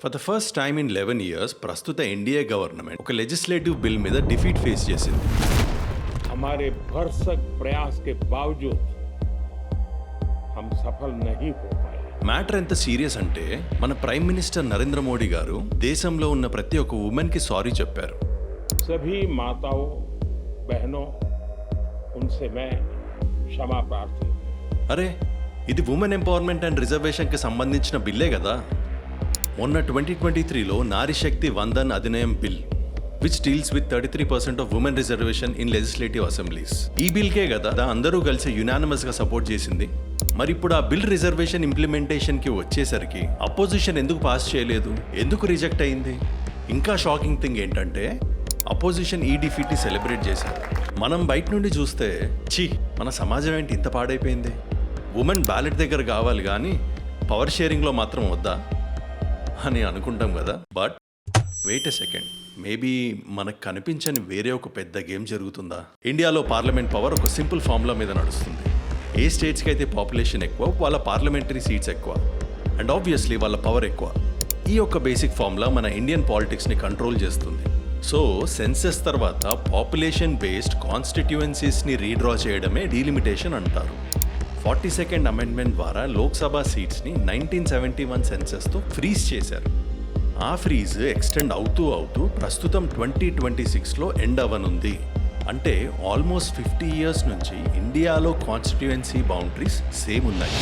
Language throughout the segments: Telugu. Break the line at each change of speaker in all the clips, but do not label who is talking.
For the first time in 11 years ప్రస్తుత ఎన్డీఏ గవర్నమెంట్ ఒక లెజిస్లేటివ్ బిల్ మీద డిఫీట్ ఫేస్ చేసింది.
हमारे भरसक प्रयास के बावजूद हम सफल नहीं हो पाए.
మ్యాటర్ ఎంత సీరియస్ అంటే మన ప్రైమ్ మినిస్టర్ నరేంద్ర మోడీ గారు దేశంలో ఉన్న ప్రతి ఒక్క ఉమెన్ కి సారీ చెప్పారు.
सभी माताओं बहनों उनसे मैं क्षमा प्रार्थी हूं.
అరే ఇది ఉమెన్ ఎంపవర్మెంట్ అండ్ రిజర్వేషన్ కి సంబంధించిన బిల్లే కదా. మొన్న 2023లో Nari Shakti Vandan Adhiniyam bill which deals with 33% of women reservation in legislative assemblies. ఈ బిల్కే కదా అందరూ కలిసి యునానిమస్ గా సపోర్ట్ చేసింది. మరి ఇప్పుడు ఆ బిల్ రిజర్వేషన్ ఇంప్లిమెంటేషన్ కి వచ్చేసరికి అపోజిషన్ ఎందుకు పాస్ చేయలేదు, ఎందుకు రిజెక్ట్ అయింది? ఇంకా షాకింగ్ థింగ్ ఏంటంటే అపోజిషన్ ఈ డిఫీట్ ని సెలబ్రేట్ చేశారు. మనం బయట నుండి చూస్తే మన సమాజం ఏంటి ఇంత పాడైపోయింది, ఉమెన్ బ్యాలెట్ దగ్గర కావాలి కానీ పవర్ షేరింగ్లో మాత్రం వద్దా అని అనుకుంటాం కదా. But wait a second, maybe మనకు కనిపించని వేరే ఒక పెద్ద గేమ్ జరుగుతుందా? ఇండియాలో పార్లమెంట్ పవర్ ఒక సింపుల్ ఫార్ములా మీద నడుస్తుంది. ఏ స్టేట్స్కి అయితే పాపులేషన్ ఎక్కువ వాళ్ళ పార్లమెంటరీ సీట్స్ ఎక్కువ అండ్ ఆబ్వియస్లీ వాళ్ళ పవర్ ఎక్కువ. ఈ యొక్క బేసిక్ ఫార్ములా మన ఇండియన్ పాలిటిక్స్ని కంట్రోల్ చేస్తుంది. సో సెన్సెస్ తర్వాత పాపులేషన్ బేస్డ్ కాన్స్టిట్యుయెన్సీస్ని రీడ్రా చేయడమే డీలిమిటేషన్ అంటారు. 42nd అమెండ్మెంట్ ద్వారా లోక్సభ సీట్స్ని 1971 సెన్సెస్తో ఫ్రీజ్ చేశారు. ఆ ఫ్రీజ్ ఎక్స్టెండ్ అవుతూ ప్రస్తుతం 2026లో ఎండ్ అవ్వనుంది. అంటే ఆల్మోస్ట్ 50 years నుంచి ఇండియాలో కాన్స్టిట్యుయెన్సీ బౌండరీస్ సేమ్ ఉన్నాయి.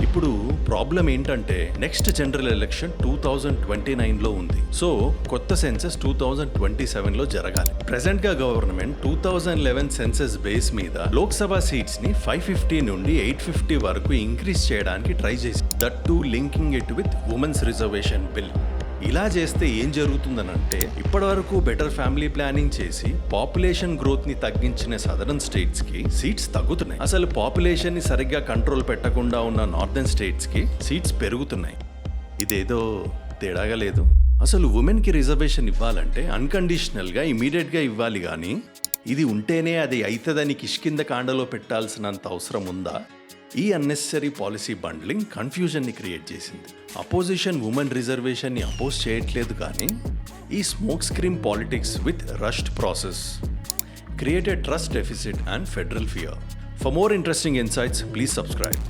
ఇప్పుడు ప్రాబ్లం ఏంటంటే నెక్స్ట్ జనరల్ ఎలక్షన్ 2029లో ఉంది. సో కొత్త సెన్సెస్ 2027లో జరగాలి. ప్రెసెంట్ గా గవర్నమెంట్ 2011 సెన్సెస్ బేస్ మీద లోక్సభ సీట్స్ ని 550 నుండి 850 వరకు ఇంక్రీజ్ చేయడానికి ట్రై చేసి, that to linking it with women's reservation bill. ఇలా చేస్తే ఏం జరుగుతుందనంటే ఇప్పటివరకు బెటర్ ఫ్యామిలీ ప్లానింగ్ చేసి పాపులేషన్ గ్రోత్ ని తగ్గించిన సదరన్ స్టేట్స్ కి సీట్స్ తగ్గుతున్నాయి. అసలు పాపులేషన్ ని సరిగ్గా కంట్రోల్ పెట్టకుండా ఉన్న నార్థన్ స్టేట్స్ కి సీట్స్ పెరుగుతున్నాయి. ఇదేదో తేడాగా లేదు. అసలు ఉమెన్ కి రిజర్వేషన్ ఇవ్వాలంటే అన్కండిషనల్ గా ఇమీడియట్ గా ఇవ్వాలి, కానీ ఇది ఉంటేనే అది అయితదని కిష్కింద కాండలో పెట్టాల్సినంత అవసరం ఉందా? ఈ అన్నెసరీ పాలసీ బండ్లింగ్ కన్ఫ్యూజన్ని క్రియేట్ చేసింది. అపోజిషన్ ఉమెన్ రిజర్వేషన్ని అపోజ్ చేయట్లేదు, కానీ ఈ smoke screen politics with rushed process created trust deficit and federal fear. For more interesting insights please subscribe.